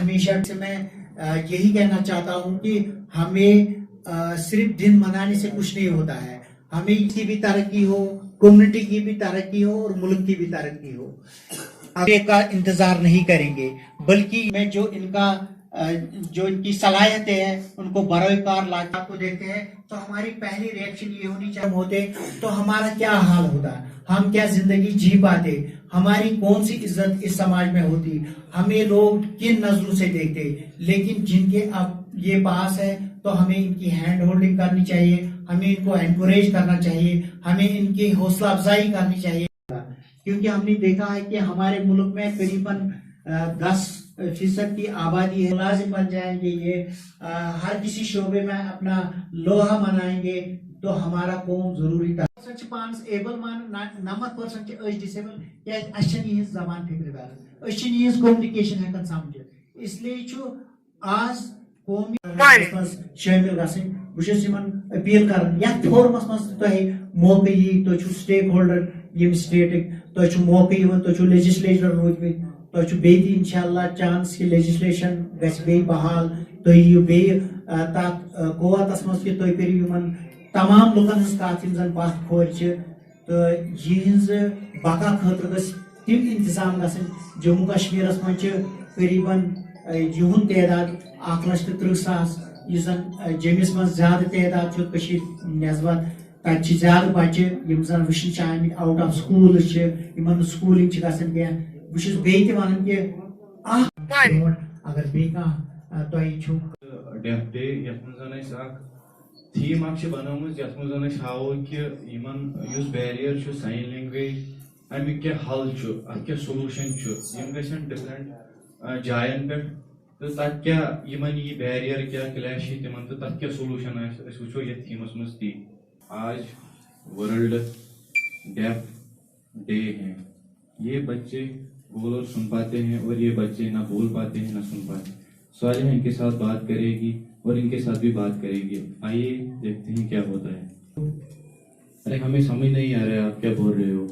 ہمیشہ سے میں یہی کہنا چاہتا ہوں کہ ہمیں صرف دن منانے سے کچھ نہیں ہوتا ہے، ہمیں اس کی بھی ترقی ہو، کمیونٹی کی بھی ترقی ہو اور ملک کی بھی ترقی ہو۔ آگے کا انتظار نہیں کریں گے، بلکہ میں جو ان کی صلاحیتیں ہیں ان کو برائے کار لاگت کو دیتے ہیں، تو ہماری پہلی ریئیکشن یہ ہونی چاہیے ہوتے تو ہمارا کیا حال ہوتا، ہم کیا زندگی جی پاتے، ہماری کون سی عزت اس سماج میں ہوتی، ہمیں لوگ کن نظروں سے دیکھتے۔ لیکن جن کے اب یہ پاس ہے تو ہمیں ان کی ہینڈ ہولڈنگ کرنی چاہیے، ہمیں ان کو انکوریج کرنا چاہیے، ہمیں ان کی حوصلہ افزائی کرنی چاہیے، کیونکہ ہم نے دیکھا ہے کہ ہمارے ملک میں قریباً 10% کی آبادی ہے، ملازم بن جائیں گے، یہ ہر کسی شعبے میں اپنا لوہا منائیں گے تو ہمارا قوم ضروری تھا۔ پانس ایبل مان 90% ڈسیبل کیا اچھن یہ زبان فکر دار اچھن یہ کومنیکیشن ہیکن سمجھت، اس لیے آج قومی شامل گھن بہت اپیل کران یتھ فورمس مز تہ موقع یہ تھی سٹیک ہولڈر یم سٹیٹک تہ موقع تہ لیجسلیچر روٗدمٕتۍ تہ بیٚیہِ انشاءاللہ چانس کہ لیجسلیشن گژھِ بیٚیہِ بحال تُہۍ یِیِو بیٚیہِ تتھ قوتس منٛز کہ تُہۍ کٔرِو یِمن تمام لُکن ہٕنٛز کتھ یِم زن پتھ کھورِ چھِ تہٕ یِہنٛز بقا خٲطرٕ گژھِ تِم انتظام گژھٕنۍ۔ جموں کشمیرس منٛز چھِ قریباً یِہُنٛد تعداد 1,30,000 یُس زن جیٚمِس منٛز زیادٕ تعداد چھُ کٔشیٖرِ نٮ۪سبت، تتہِ چھِ زیادٕ بچہِ یِم زن وٕچھنہٕ چھِ آمٕتۍ آوُٹ آف سکوٗلٕز چھِ، یِمن نہٕ سکوٗلِنٛگ چھِ گژھان کینٛہہ۔ بہٕ چھُس بیٚیہِ تہِ ونان کہ اگر بیٚیہِ کانٛہہ تۄہہِ چھُو ڈیف ڈے یتھ منٛز اکھ تھیٖم اکھ چھِ بنٲومٕژ یتھ منٛز أسۍ ہاوو کہ یِمن یُس بیریر چھُ ساین لینگویج امیُک کیٛاہ حل چھُ، اتھ کیٛاہ سولوٗشن چھُ، یِم گژھن ڈفرنٹ جاین پٮ۪ٹھ تہٕ تتھ کیٛاہ یِمن یہِ بیریر کیٛاہ کلیش یی تِمن تہٕ تتھ کیٛاہ سولوٗشن آسہِ أسۍ وٕچھو یتھ تھیٖمس منٛز تی۔ آج ورلڈ ڈیف ڈے ہے، یہ بچے بول اور سن پاتے ہیں اور یہ بچے نہ بول پاتے ہیں نہ سن پاتے ہیں۔ صالحہ ان کے ساتھ بات کرے گی اور ان کے ساتھ بھی بات کرے گی، آئیے دیکھتے ہیں کیا ہوتا ہے۔ ارے ہمیں سمجھ نہیں آ رہا ہے آپ کیا بول رہے ہو،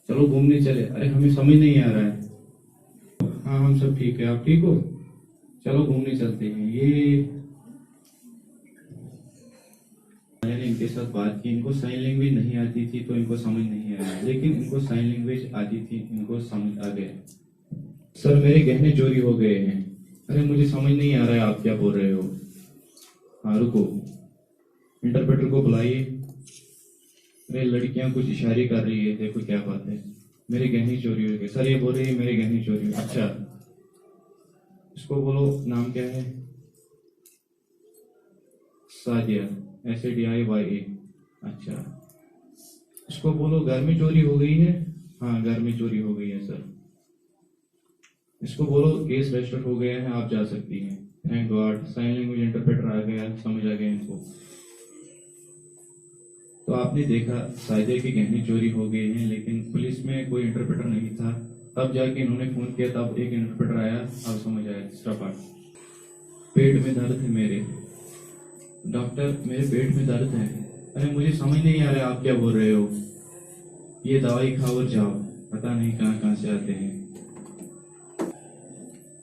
چلو گھومنے چلے۔ ارے ہمیں سمجھ نہیں آ رہا ہے، ہاں ہم سب ٹھیک ہے، آپ ٹھیک ہو، چلو گھومنے چلتے ہیں۔ یہ میں نے ان کے ساتھ بات کی، ان کو سائن لینگویج نہیں آتی تھی تو ان کو سمجھ نہیں آیا، لیکن ان کو سائن لینگویج آتی تھی، ان کو سمجھ آ گیا۔ سر میرے گہنے چوری ہو گئے ہیں۔ ارے مجھے سمجھ نہیں آ رہا ہے آپ کیا بول رہے ہو، ہاں رکو انٹرپریٹر کو بلائیے۔ ارے لڑکیاں کچھ اشارے کر رہی ہے، دیکھو کیا بات ہے، میرے گہنے چوری ہو گئے۔ سر یہ بول رہے ہیں میرے گہنے چوری ہو، اچھا اس کو بولو نام کیا ہے، سادیہ SADIYA، اچھا اس کو بولو گھر میں چوری ہو گئی ہے، ہاں گھر میں چوری ہو گئی ہے سر۔ اس کو بولو کیس رجسٹر ہو گیا ہے، آپ جا سکتی ہیں۔ Thank God sign language interpreter آ گیا، سمجھ آ گیا ان کو۔ تو آپ نے دیکھا سادیہ کے گہنے چوری ہو گئے ہیں، لیکن پولیس میں کوئی انٹرپریٹر نہیں تھا، تب جا کے انہوں نے فون کیا، تب ایک انٹرپریٹر آیا، اب سمجھ آیا۔ تیسرا پارٹ، پیٹ میں درد ہے میرے، ڈاکٹر میرے پیٹ میں درد ہے۔ ارے مجھے سمجھ نہیں آ رہا ہے آپ کیا بول رہے ہو، یہ دوائی کھاؤ اور جاؤ، پتہ نہیں کہاں کہاں سے آتے ہیں۔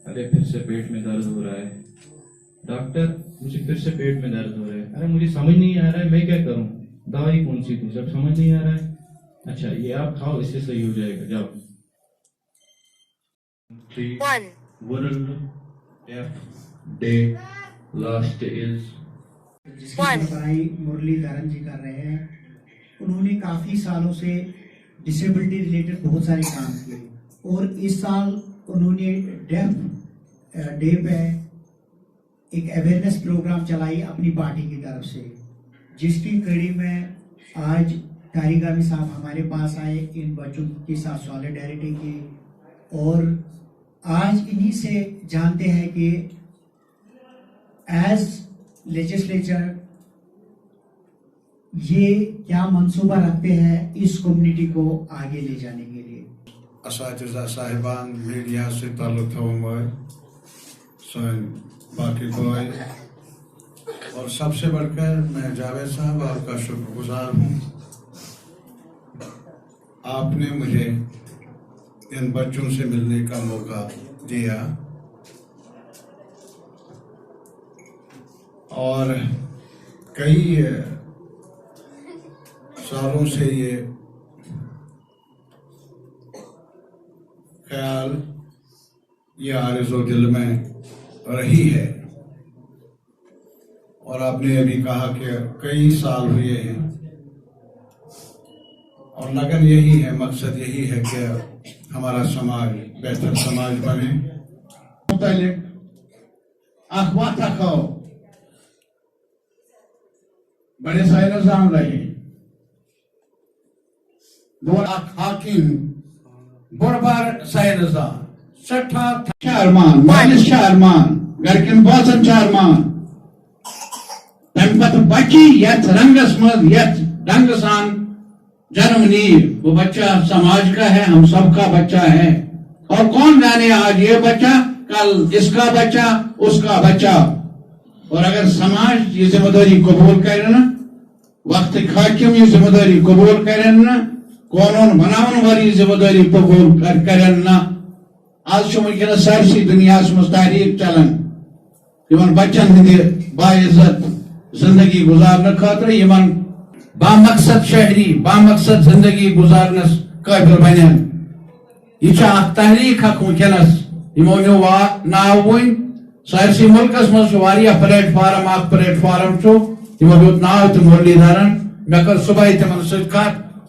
ارے پھر سے پیٹ میں درد ہو رہا ہے، ڈاکٹر مجھے پھر سے پیٹ میں درد ہو رہا ہے۔ ارے مجھے سمجھ نہیں آ رہا ہے میں کیا کروں، دوائی کون سی تھی، جب سمجھ نہیں آ رہا ہے، اچھا یہ آپ کھاؤ اس سے صحیح ہو جائے گا، جاؤ۔ ورلڈ ڈیف ڈے لاسٹ از جس کی سربراہی مرلی دھرن جی کر رہے ہیں، انہوں نے کافی سالوں سے ڈسیبلٹی ریلیٹڈ بہت سارے کام کیے، اور اس سال انہوں نے ڈیف ڈے پہ ایک اویئرنیس پروگرام چلائی اپنی پارٹی کی طرف سے، جس کی کڑی میں آج طارق صاحب ہمارے پاس آئے، ان بچوں کے ساتھ سالیڈیرٹی کی، اور آج انہی سے جانتے ہیں کہ ایز لیجسلیچر یہ کیا منصوبہ رکھتے ہیں اس کمیونٹی کو آگے لے جانے کے لیے۔ اساتذہ صاحبان، میڈیا سے تعلق تھاون وٲلۍ، سٲنۍ باقی بھائی، اور سب سے بڑھ کر میں جاوید صاحب آپ کا شکر گزار ہوں، آپ نے مجھے ان بچوں سے ملنے کا موقع दिया और कई सालों से ये ख्याल, ये आरज़ू दिल में रही है। और आपने अभी कहा कि कई साल हुए हैं और लगन यही है, मकसद यही है कि हमारा समाज बेहतर समाज बने। मुतालिक अखबार तक बड़े साइंसदान रहे, दो हाकिम बड़ बार साइंसदान सठा अरमान मालिस अरमान गरकिन बोसन अरमान तम पत बची यथ रंगस मज यथ ढंग सान जन्म ली, वो बच्चा समाज का है, हम सबका बच्चा है। और कौन जाने आज ये बच्चा कल इसका बच्चा उसका बच्चा। और अगर समाज ये जिम्मेदारी कबूल करे ना, वक्त हाकिम ये जिम्मेदारी कबूल करे ना, कानून बनावन वाली जिम्मेदारी कबूल करे ना, आज वनकस सारी दुनिया मज तारीख चलान इन बच्चन हंद बाइज्जत जिंदगी गुजारने खातर इन बामकसद शहरी बामकसद जिंदगी गुजारनस काबिल बन। यह तहरीक वनकस यमो नो नाव वन सारसी मुल्कस मज प्लेटफार्म प्लेटफार्म यमो दित नाव तो मुरलीधरन। मैं कर सुबह तिमन सत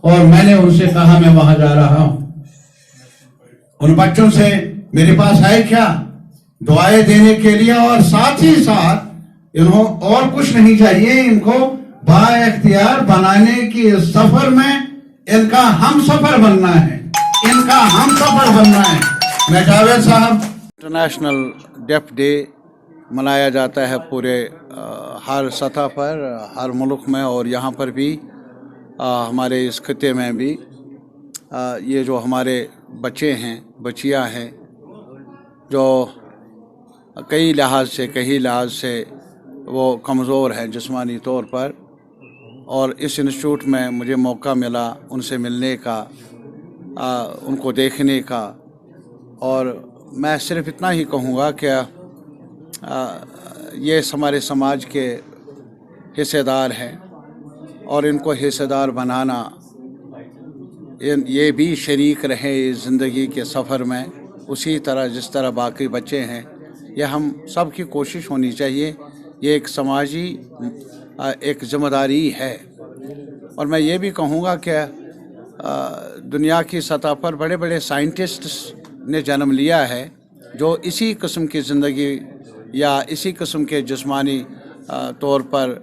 और मैंने उनसे कहा मैं वहां जा रहा हूं। उन बच्चों से मेरे पास है क्या, दुआएं देने के लिए और साथ ही साथ इन्हों और कुछ नहीं चाहिए, इनको बाइख्तियार बनाने की सफर में इनका हम सफर बनना है, इनका हम सफर बनना है। मैं जावेद साहब। इंटरनेशनल डेफ डे मनाया जाता है पूरे हर सतह पर, हर मुल्क में और यहाँ पर भी हमारे इस खिते में भी ये जो हमारे बच्चे हैं बच्चियाँ हैं जो कई लिहाज से वो कमज़ोर हैं जिस्मानी तौर पर, और इस इंस्टीट्यूट में मुझे मौका मिला उनसे मिलने का, उनको देखने का। और मैं सिर्फ इतना ही कहूँगा कि ये हमारे समाज के हिस्सेदार हैं और इनको हिस्सेदार बनाना, ये भी शरीक रहे इस ज़िंदगी के सफ़र में उसी तरह जिस तरह बाकी बच्चे हैं। यह हम सब की कोशिश होनी चाहिए, ये एक समाजी एक ज़िम्मेदारी है। और मैं ये भी कहूँगा कि दुनिया की सतह पर बड़े बड़े साइंटिस्ट्स ने जन्म लिया है जो इसी किस्म की ज़िंदगी या इसी किस्म के जिस्मानी तौर पर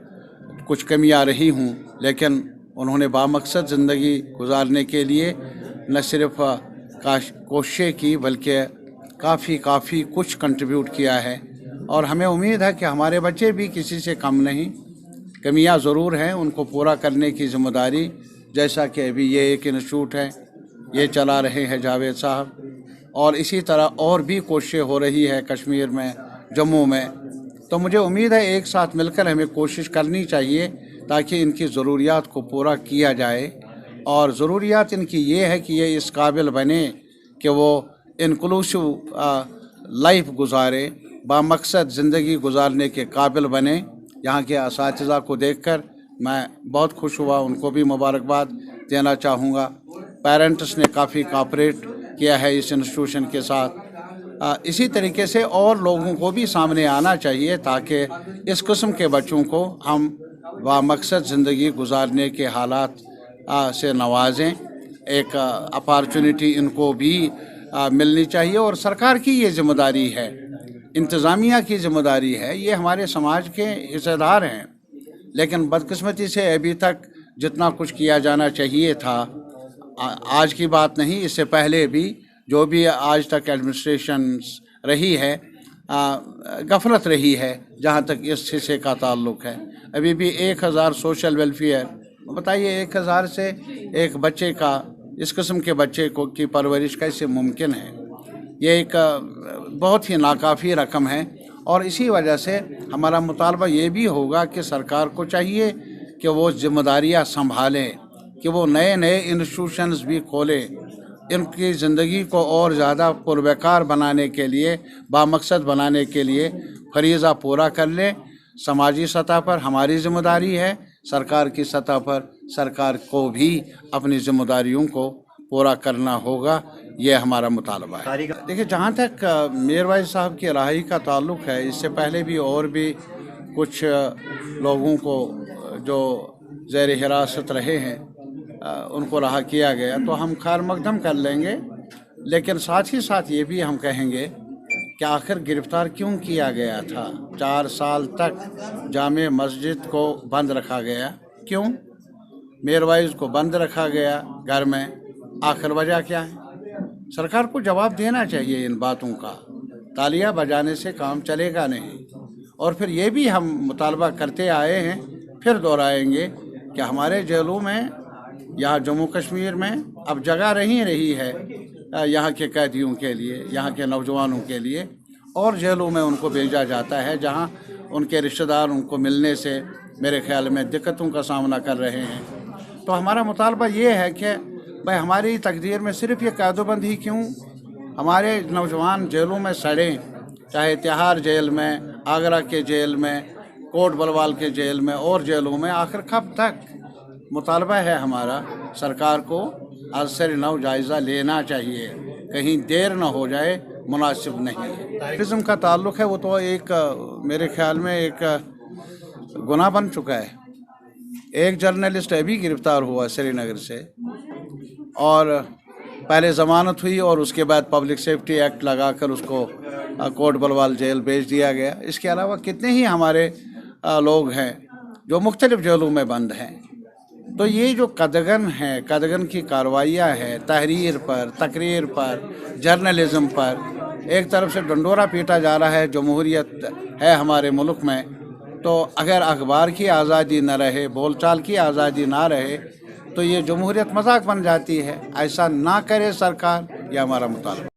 कुछ कमियाँ रही हूँ, लेकिन उन्होंने बामकसद ज़िंदगी गुजारने के लिए न सिर्फ कोशिशें की बल्कि काफ़ी कुछ कंट्रीब्यूट किया है। और हमें उम्मीद है कि हमारे बच्चे भी किसी से कम नहीं, कमियां ज़रूर हैं, उनको पूरा करने की ज़िम्मेदारी, जैसा कि अभी ये एक इंस्टीट्यूट है ये चला रहे हैं जावेद साहब, और इसी तरह और भी कोशिशें हो रही है कश्मीर में, जम्मू में। तो मुझे उम्मीद है एक साथ मिलकर हमें कोशिश करनी चाहिए ताकि इनकी ज़रूरियात को पूरा किया जाए। और ज़रूरियात इनकी ये है कि ये इस काबिल बने कि वो इंक्लूसिव लाइफ गुजारे, बामकसद ज़िंदगी गुजारने के काबिल बने। यहाँ के असातिज़ा को देखकर मैं बहुत खुश हुआ, उनको भी मुबारकबाद देना चाहूँगा। पेरेंट्स ने काफ़ी कोऑपरेट किया है इस इंस्टीट्यूशन के साथ। इसी तरीके से और लोगों को भी सामने आना चाहिए ताकि इस किस्म के बच्चों को हम बामकसद ज़िंदगी गुजारने के हालात से नवाजें। एक अपॉर्चुनिटी इनको भी मिलनी चाहिए और सरकार की ये ज़िम्मेदारी है, इंतज़ामिया की ज़िम्मेदारी है, ये हमारे समाज के हिस्सेदार हैं। लेकिन बदकिस्मती से अभी तक जितना कुछ किया जाना चाहिए था, आज की बात नहीं, इससे पहले भी जो भी आज तक एडमिनिस्ट्रेशन रही है गफलत रही है जहाँ तक इस हिस्से का ताल्लुक़ है। अभी भी 1000 सोशल वेलफेयर, बताइए 1000 से एक बच्चे का, इस किस्म के बच्चे को की परवरिश कैसे मुमकिन है? ये एक बहुत ही नाकाफ़ी रकम है। और इसी वजह से हमारा मुतालबा ये भी होगा कि सरकार को चाहिए कि वो जिम्मेदारियां संभालें, कि वो नए नए इंस्टीट्यूशंस भी खोलें, ان کی ज़िंदगी को और ज़्यादा पुरबकार बनाने के लिए, बामकसद बनाने के लिए फरीज़ा पूरा कर लें। समाजी सतह पर हमारी ज़िम्मेदारी है, सरकार की सतह पर सरकार को भी अपनी ज़िम्मेदारियों को पूरा करना होगा, ये हमारा मुतालबा है। देखिए, जहाँ तक मीरवाइज साहब की रहाई का ताल्लुक़ है, इससे पहले भी और भी कुछ लोगों को जो ज़ेर हिरासत रहे हैं उनको रहा किया गया, तो हम खैर मकदम कर लेंगे। लेकिन साथ ही साथ ये भी हम कहेंगे कि आखिर गिरफ़्तार क्यों किया गया था? 4 साल तक जामे मस्जिद को बंद रखा गया, क्यों? मीरवाइज को बंद रखा गया घर में, आखिर वजह क्या है? सरकार को जवाब देना चाहिए इन बातों का। तालियां बजाने से काम चलेगा नहीं। और फिर ये भी हम मुतालबा करते आए हैं, फिर दोहराएंगे कि हमारे जेलों में, यहाँ जम्मू कश्मीर में अब जगह नहीं रही है यहाँ के कैदियों के लिए, यहाँ के नौजवानों के लिए, और जेलों में उनको भेजा जाता है जहाँ उनके रिश्तेदार उनको मिलने से मेरे ख्याल में दिक्कतों का सामना कर रहे हैं। तो हमारा मुतालबा ये है कि भाई हमारी तकदीर में सिर्फ़ ये कैदोबंद ही क्यों? हमारे नौजवान जेलों में सड़ें, चाहे तिहाड़ जेल में, आगरा के जेल में, कोट बलवाल के जेल में और जेलों में, आखिर कब तक? मुतालबा है हमारा, सरकार को असर नौ जायज़ा लेना चाहिए, कहीं देर ना हो जाए, मुनासिब नहीं। किस्म का ताल्लुक़ है वो तो एक मेरे ख्याल में एक गुनाह बन चुका है। एक जर्नलिस्ट अभी गिरफ़्तार हुआ श्रीनगर से, और पहले ज़मानत हुई और उसके बाद पब्लिक सेफ्टी एक्ट लगाकर उसको कोट बलवाल जेल भेज दिया गया। इसके अलावा कितने ही हमारे लोग हैं जो मुख्तलिफ़ जेलों में बंद हैं। तो ये जो कदगन है, कदगन की कार्रवाइयाँ है तहरीर पर, तकरीर पर, जर्नलिज़म पर, एक तरफ से डंडोरा पीटा जा रहा है, जमहूरियत है हमारे मुल्क में, तो अगर अखबार की आज़ादी न रहे, बोलचाल की आज़ादी ना रहे, तो ये जमहूरियत मजाक बन जाती है। ऐसा ना करे सरकार, ये हमारा मुतालबा।